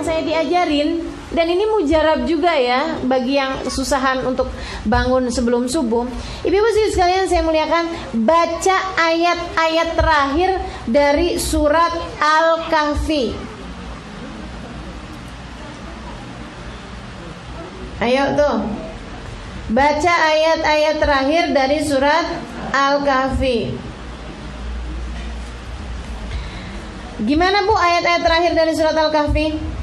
yang saya diajarin, dan ini mujarab juga ya bagi yang kesusahan untuk bangun sebelum subuh. Ibu-ibu sekalian saya muliakan, baca ayat-ayat terakhir dari surat Al-Kahfi. Ayo tuh, baca ayat-ayat terakhir dari surat Al-Kahfi. Gimana Bu ayat-ayat terakhir dari surat Al-Kahfi?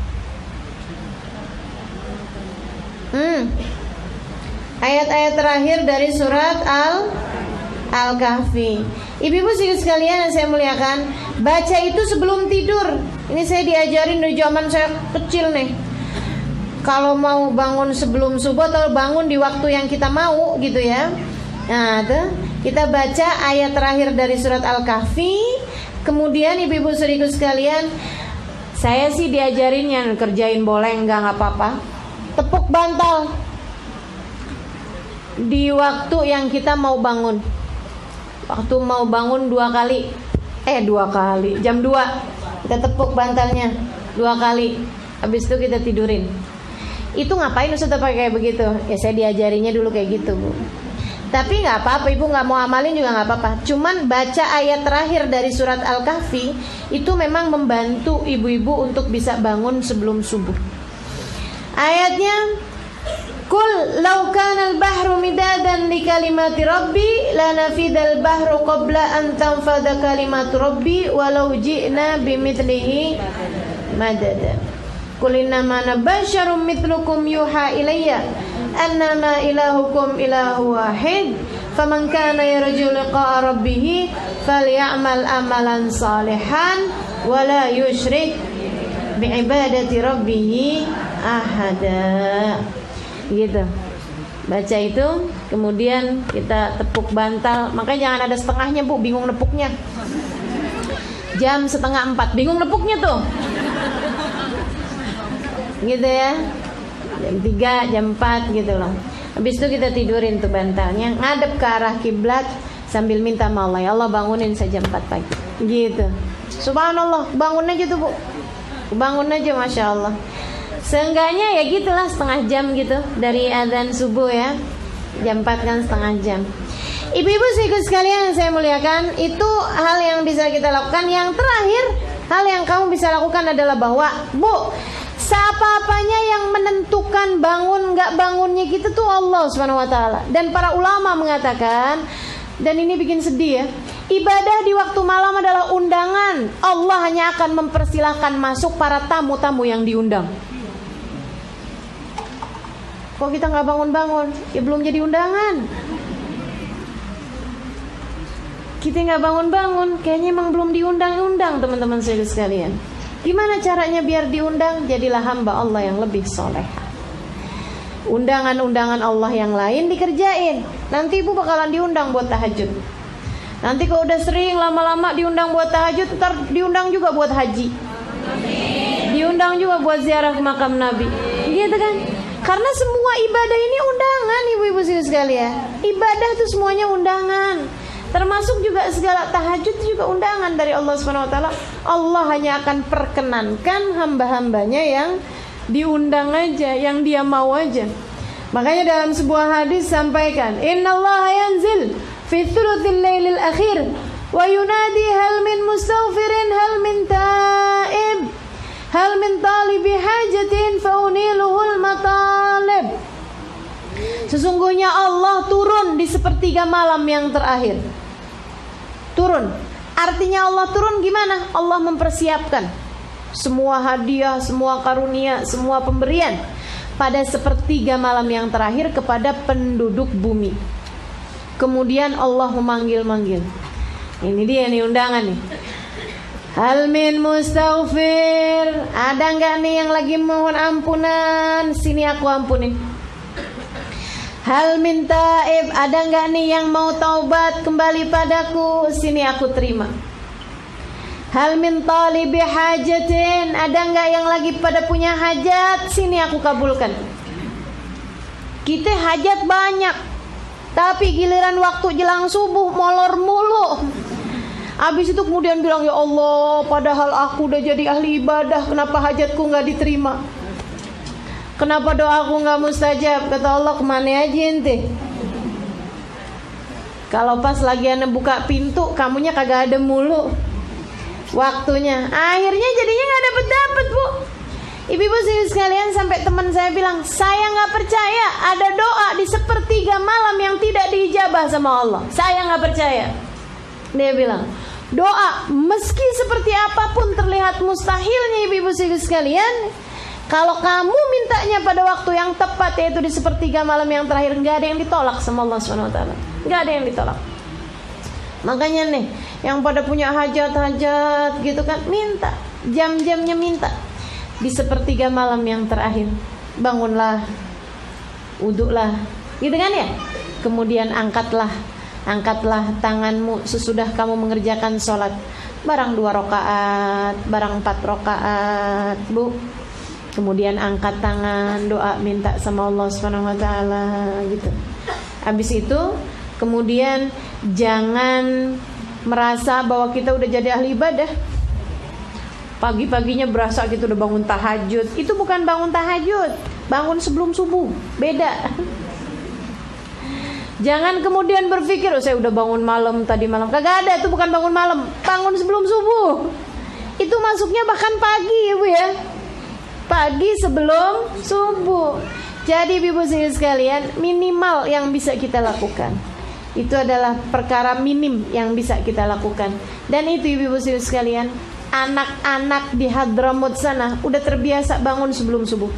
Ayat-ayat terakhir dari surat Al-Kahfi. Ibu-ibu sekalian yang saya muliakan, baca itu sebelum tidur. Ini saya diajarin dari zaman saya kecil nih. Kalau mau bangun sebelum subuh atau bangun di waktu yang kita mau gitu ya. Nah, tuh kita baca ayat terakhir dari surat Al-Kahfi. Kemudian ibu-ibu saudariku sekalian, saya sih diajarin yang kerjain boleh nggak apa-apa. Tepuk bantal di waktu yang kita mau bangun. Waktu mau bangun 2 kali. 2 kali, jam 2 kita tepuk bantalnya 2 kali. Habis itu kita tidurin. Itu ngapain Ustaz pakai kayak begitu? Ya saya diajarinya dulu kayak gitu Bu. Tapi gak apa-apa, ibu gak mau amalin juga gak apa-apa. Cuman baca ayat terakhir dari surat Al-Kahfi itu memang membantu ibu-ibu untuk bisa bangun sebelum subuh. Ayatnya, Kul law kana al-bahru midadan li kalimati rabbi lanafidal bahru qabla an tanfada kalimatu rabbi walau ji'na bimithlihi madada. Qul innama ana basyarum mithlukum yuha ilayya annama ilahukum ilahu wahid faman kana yarju liqa'a rabbih falyamal amalan salihan wala yusyrik biibadati rabbih ahada. Gitu. Baca itu, kemudian kita tepuk bantal. Makanya jangan ada setengahnya Bu, bingung nepuknya. Jam 3:30 bingung nepuknya tuh. Gitu ya. Jam 3, jam 4 gitu loh. Habis itu kita tidurin tuh bantalnya, ngadep ke arah kiblat sambil minta sama Allah, ya Allah bangunin saya jam 4 pagi. Gitu. Subhanallah, bangun aja tuh Bu. Bangun aja, Masya Allah. Seenggaknya ya gitulah setengah jam gitu dari adzan subuh ya. Jam 4 kan setengah jam. Ibu-ibu sekalian yang saya muliakan, itu hal yang bisa kita lakukan. Yang terakhir, hal yang kamu bisa lakukan adalah bahwa Bu, siapa-apanya yang menentukan bangun nggak bangunnya kita tuh Allah Subhanahu wa taala. Dan para ulama mengatakan, dan ini bikin sedih ya, ibadah di waktu malam adalah undangan. Allah hanya akan mempersilahkan masuk para tamu-tamu yang diundang. Kok kita nggak bangun-bangun? Ya belum jadi undangan. Kita nggak bangun-bangun, kayaknya emang belum diundang-undang teman-teman saya sekalian. Gimana caranya biar diundang? Jadilah hamba Allah yang lebih soleha. Undangan-undangan Allah yang lain dikerjain. Nanti ibu bakalan diundang buat tahajud. Nanti kalau udah sering lama-lama diundang buat tahajud, ntar diundang juga buat haji. Diundang juga buat ziarah ke makam Nabi. Gitu kan? Karena semua ibadah ini undangan ibu-ibu sekalian. Ibadah itu semuanya undangan. Termasuk juga segala tahajud juga undangan dari Allah Subhanahu wa taala. Allah hanya akan perkenankan hamba-hambanya yang diundang aja, yang dia mau aja. Makanya dalam sebuah hadis sampaikan, innallaha yanzil fi thuluthil lailil akhir wa yunadi hal min mustaghfirin hal min taib hal min talibi hajatin fauniluhul matalib. Sesungguhnya Allah turun di sepertiga malam yang terakhir. Turun. Artinya Allah turun gimana? Allah mempersiapkan semua hadiah, semua karunia, semua pemberian pada sepertiga malam yang terakhir kepada penduduk bumi. Kemudian Allah memanggil-manggil. Ini dia nih undangan nih. Hal min mustaghfir. Ada nggak nih yang lagi mohon ampunan? Sini aku ampunin. Hal min taib. Ada nggak nih yang mau taubat kembali padaku? Sini aku terima. Hal min talibi hajatin. Ada nggak yang lagi pada punya hajat? Sini aku kabulkan. Kita hajat banyak, tapi giliran waktu jelang subuh molor mulu. Habis itu kemudian bilang, ya Allah, padahal aku udah jadi ahli ibadah, kenapa hajatku gak diterima? Kenapa doaku gak mustajab? Kata Allah, kemana aja ente? Kalau pas lagi ane buka pintu, kamunya kagak ada mulu waktunya. Akhirnya jadinya gak dapet-dapet, Bu. Ibu-ibu sekalian, sampai teman saya bilang, saya gak percaya ada doa di sepertiga malam yang tidak diijabah sama Allah. Saya gak percaya. Dia bilang, doa meski seperti apapun terlihat mustahilnya, ibu-ibu sekalian, kalau kamu mintanya pada waktu yang tepat, yaitu di sepertiga malam yang terakhir, gak ada yang ditolak sama Allah SWT. Gak ada yang ditolak. Makanya nih, yang pada punya hajat-hajat gitu kan, minta, jam-jamnya minta. Di sepertiga malam yang terakhir, bangunlah, wudhulah, gitu kan ya. Kemudian angkatlah tanganmu sesudah kamu mengerjakan sholat, barang 2 rakaat, barang 4 rakaat, Bu. Kemudian angkat tangan, doa, minta sama Allah SWT gitu. Habis itu kemudian jangan merasa bahwa kita udah jadi ahli ibadah. Pagi-paginya berasa gitu udah bangun tahajud. Itu bukan bangun tahajud, bangun sebelum subuh, beda. Jangan kemudian berpikir, oh saya udah bangun malam tadi malam. Kagak ada, itu bukan bangun malam, bangun sebelum subuh. Itu masuknya bahkan pagi, Ibu ya. Pagi sebelum subuh. Jadi ibu sekalian, minimal yang bisa kita lakukan itu adalah perkara minim yang bisa kita lakukan. Dan itu ibu sekalian, anak-anak di Hadramut sana udah terbiasa bangun sebelum subuh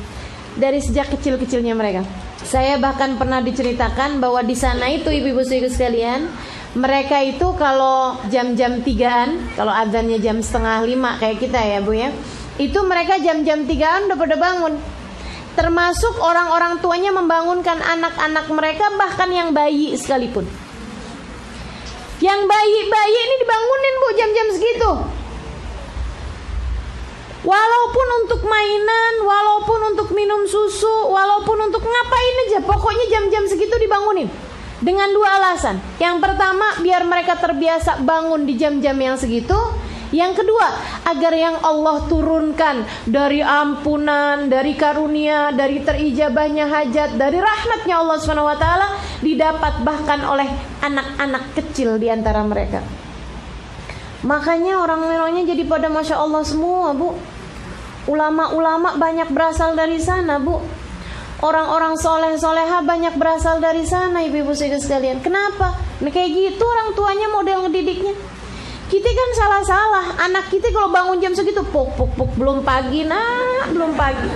dari sejak kecil-kecilnya mereka. Saya bahkan pernah diceritakan bahwa di sana itu ibu-ibu sekalian, mereka itu kalau jam-jam 3-an, kalau adzannya jam 4:30 kayak kita ya Bu ya, itu mereka jam-jam 3-an udah pada bangun. Termasuk orang-orang tuanya membangunkan anak-anak mereka, bahkan yang bayi sekalipun. Yang bayi-bayi ini dibangunin Bu jam-jam segitu. Walaupun untuk mainan, walaupun untuk minum susu, walaupun untuk ngapain aja, pokoknya jam-jam segitu dibangunin. Dengan 2 alasan. Yang pertama, biar mereka terbiasa bangun di jam-jam yang segitu. Yang kedua, agar yang Allah turunkan dari ampunan, dari karunia, dari terijabahnya hajat, dari rahmatnya Allah SWT didapat bahkan oleh anak-anak kecil di antara mereka. Makanya orang-orangnya jadi pada Masya Allah semua Bu. Ulama-ulama banyak berasal dari sana Bu. Orang-orang soleh-soleha banyak berasal dari sana ibu-ibu sekalian. Kenapa? Nah, kayak gitu orang tuanya model ngedidiknya. Kita kan salah-salah. Anak kita kalau bangun jam segitu, puk, belum pagi nak, belum pagi.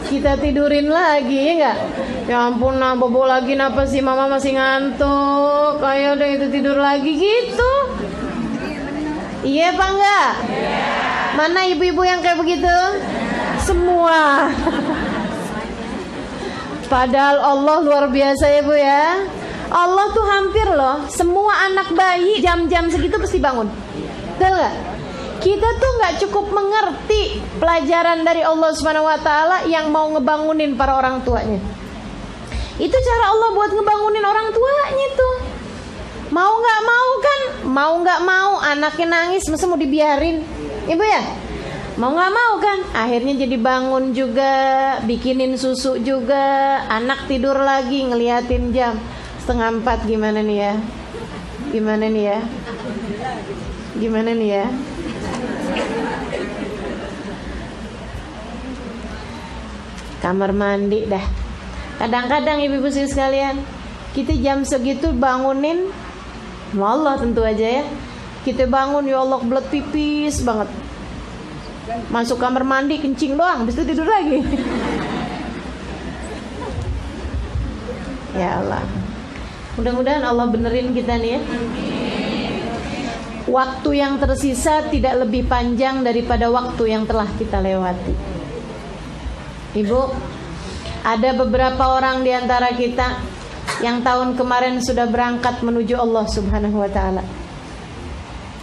Kita tidurin lagi ya enggak? Ya ampun nah, bobo lagi napa sih, mama masih ngantuk. Ayo deh itu tidur lagi gitu. Iya apa enggak? Mana ibu-ibu yang kayak begitu? Semua. Padahal Allah luar biasa ya Bu ya. Allah tuh hampir loh, semua anak bayi jam-jam segitu pasti bangun. Betul gak? Kita tuh gak cukup mengerti pelajaran dari Allah SWT yang mau ngebangunin para orang tuanya. Itu cara Allah buat ngebangunin orang tuanya tuh. Mau gak mau kan, mau gak mau anaknya nangis masa mau dibiarin, Ibu ya? Mau gak mau kan, akhirnya jadi bangun juga, bikinin susu juga, anak tidur lagi ngeliatin jam 3:30. Gimana nih ya? Gimana nih ya? Gimana nih ya? Kamar mandi dah. Kadang-kadang ibu-ibu sekalian, kita jam segitu bangunin, Allah tentu aja ya. Kita bangun ya Allah kebelet pipis banget. Masuk kamar mandi kencing doang, habis itu tidur lagi. Ya Allah. Mudah-mudahan Allah benerin kita nih ya. Waktu yang tersisa tidak lebih panjang daripada waktu yang telah kita lewati. Ibu, ada beberapa orang di antara kita yang tahun kemarin sudah berangkat menuju Allah Subhanahu wa taala.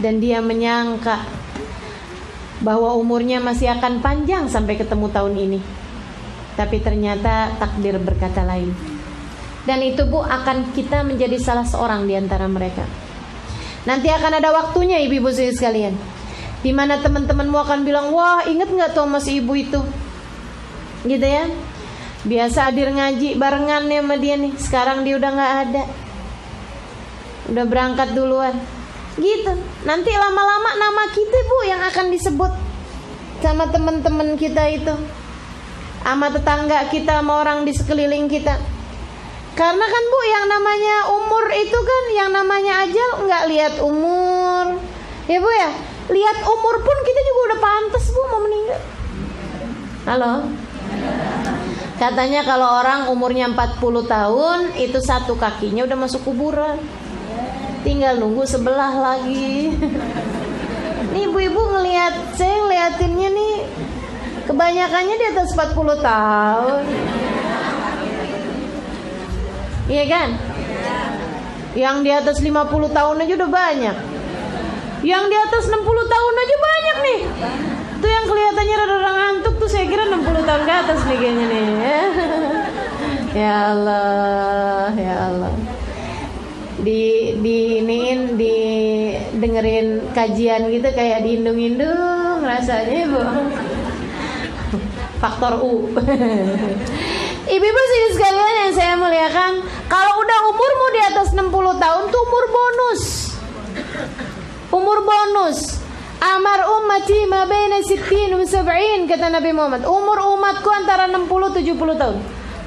Dan dia menyangka bahwa umurnya masih akan panjang sampai ketemu tahun ini. Tapi ternyata takdir berkata lain. Dan itu Bu akan kita menjadi salah seorang di antara mereka. Nanti akan ada waktunya ibu-ibu sekalian, di mana teman-temanmu akan bilang, wah inget gak tuh mas ibu itu, gitu ya. Biasa hadir ngaji barengan nih sama dia nih, sekarang dia udah gak ada, udah berangkat duluan, gitu. Nanti lama-lama nama kita Bu yang akan disebut sama teman-teman kita itu, sama tetangga kita, sama orang di sekeliling kita. Karena kan Bu yang namanya umur itu kan, yang namanya ajal nggak lihat umur, ya Bu ya. Lihat umur pun kita juga udah pantas Bu mau meninggal. Halo. Katanya kalau orang umurnya 40 tahun itu satu kakinya udah masuk kuburan, tinggal nunggu sebelah lagi. Nih ibu-ibu ngelihat, saya ngeliatinnya nih kebanyakannya di atas 40 tahun. Iya kan? Yang di atas 50 tahun aja udah banyak. Yang di atas 60 tahun aja banyak nih. Tuh yang kelihatannya rada-rada ngantuk tuh saya kira 60 tahun ke atas nih kayaknya nih. Ya Allah, ya Allah. Dengerin kajian gitu kayak diindung-indung rasanya Bu. Faktor U. Ibu-ibu sekalian yang saya muliakan, kalau udah umurmu di atas 60 tahun tuh umur bonus. Umur bonus. Amar ummati ma baina 60 wa 70 kata Nabi Muhammad. Umur umatku antara 60-70 tahun.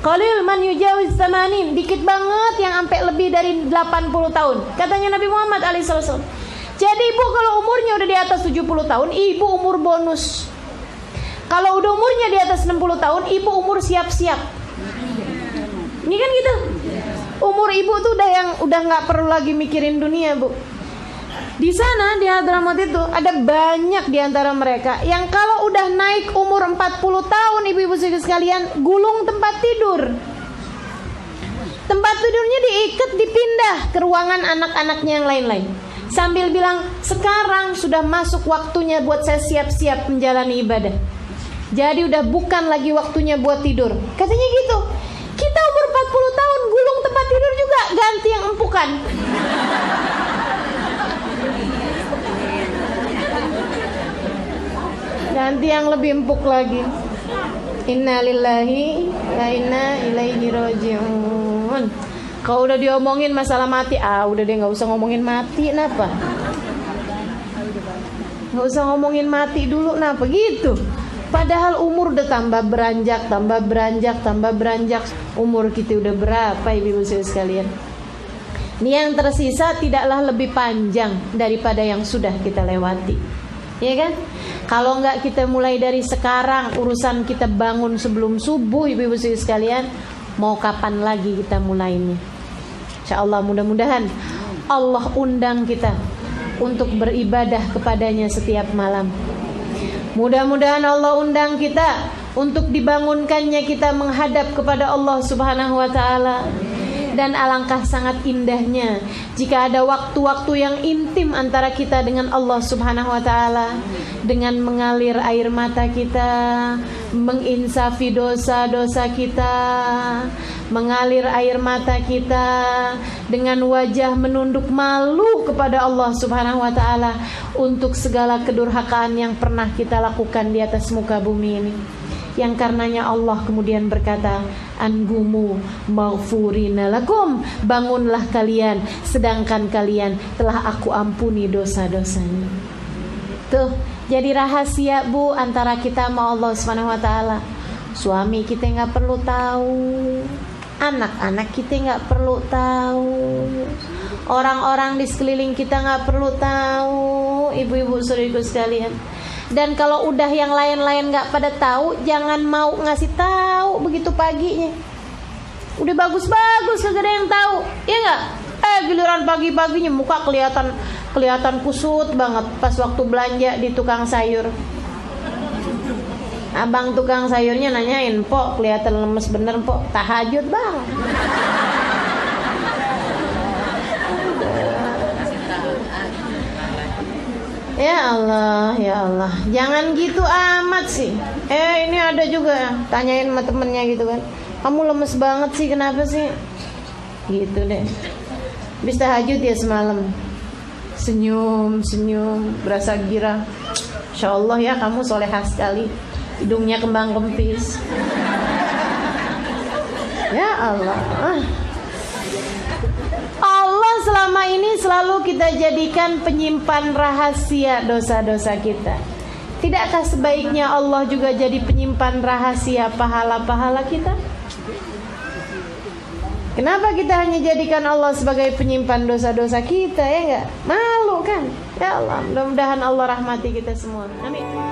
Qalil man yujawiz 80, dikit banget yang sampai lebih dari 80 tahun. Katanya Nabi Muhammad alaihissalam. Jadi ibu kalau umurnya udah di atas 70 tahun, ibu umur bonus. Kalau udah umurnya di atas 60 tahun, ibu umur siap-siap. Ini kan gitu. Umur ibu tuh udah nggak perlu lagi mikirin dunia Bu. Di sana di Hadramaut itu ada banyak di antara mereka yang kalau udah naik umur 40 tahun ibu-ibu sekalian gulung tempat tidur. Tempat tidurnya diikat, dipindah ke ruangan anak-anaknya yang lain-lain. Sambil bilang, sekarang sudah masuk waktunya buat saya siap-siap menjalani ibadah. Jadi udah bukan lagi waktunya buat tidur. Katanya gitu. Kita umur 40 tahun gulung tempat tidur juga, ganti yang empukan. Ganti yang lebih empuk lagi. Inna lillahi wa inna ilaihi raji'un. Kalau udah diomongin masalah mati, udah deh nggak usah ngomongin mati, napa? Nggak usah ngomongin mati dulu, napa gitu? Padahal umur udah tambah beranjak. Umur kita udah berapa ibu-ibu sekalian? Ini yang tersisa tidaklah lebih panjang daripada yang sudah kita lewati, ya kan? Kalau nggak kita mulai dari sekarang, urusan kita bangun sebelum subuh ibu-ibu sekalian, mau kapan lagi kita mulainya? Insyaallah mudah-mudahan Allah undang kita untuk beribadah kepadanya setiap malam. Mudah-mudahan Allah undang kita untuk dibangunkannya kita menghadap kepada Allah Subhanahu wa taala. Dan alangkah sangat indahnya jika ada waktu-waktu yang intim antara kita dengan Allah Subhanahu wa taala, dengan mengalir air mata kita, menginsafi dosa-dosa kita, mengalir air mata kita dengan wajah menunduk malu kepada Allah Subhanahu wa taala untuk segala kedurhakaan yang pernah kita lakukan di atas muka bumi ini. Yang karenanya Allah kemudian berkata, Angumu maghfurina lakum, bangunlah kalian sedangkan kalian telah aku ampuni dosa-dosanya. Tuh, jadi rahasia Bu antara kita sama Allah Subhanahu wa taala. Suami kita nggak perlu tahu, anak-anak kita nggak perlu tahu, orang-orang di sekeliling kita nggak perlu tahu, ibu-ibu saudariku sekalian. Dan kalau udah yang lain-lain gak pada tahu, jangan mau ngasih tahu begitu paginya. Udah bagus-bagus kagak ada yang tahu, ya nggak? Giliran pagi-paginya muka kelihatan kusut banget pas waktu belanja di tukang sayur. Abang tukang sayurnya nanyain, "Pok, kelihatan lemes bener, Pok. Tahajud, Bang." Ya Allah, ya Allah, jangan gitu amat sih. Ini ada juga tanyain sama temennya gitu kan, kamu lemes banget sih, kenapa sih? Gitu deh. Habis tahajud ya semalam, senyum, berasa girang. Insya Allah ya kamu solehah sekali. Hidungnya kembang kempis. Ya Allah. Allah selama ini selalu kita jadikan penyimpan rahasia dosa-dosa kita. Tidakkah sebaiknya Allah juga jadi penyimpan rahasia pahala-pahala kita? Kenapa kita hanya jadikan Allah sebagai penyimpan dosa-dosa kita, ya enggak? Malu kan? Ya Allah, mudah-mudahan Allah rahmati kita semua. Amin.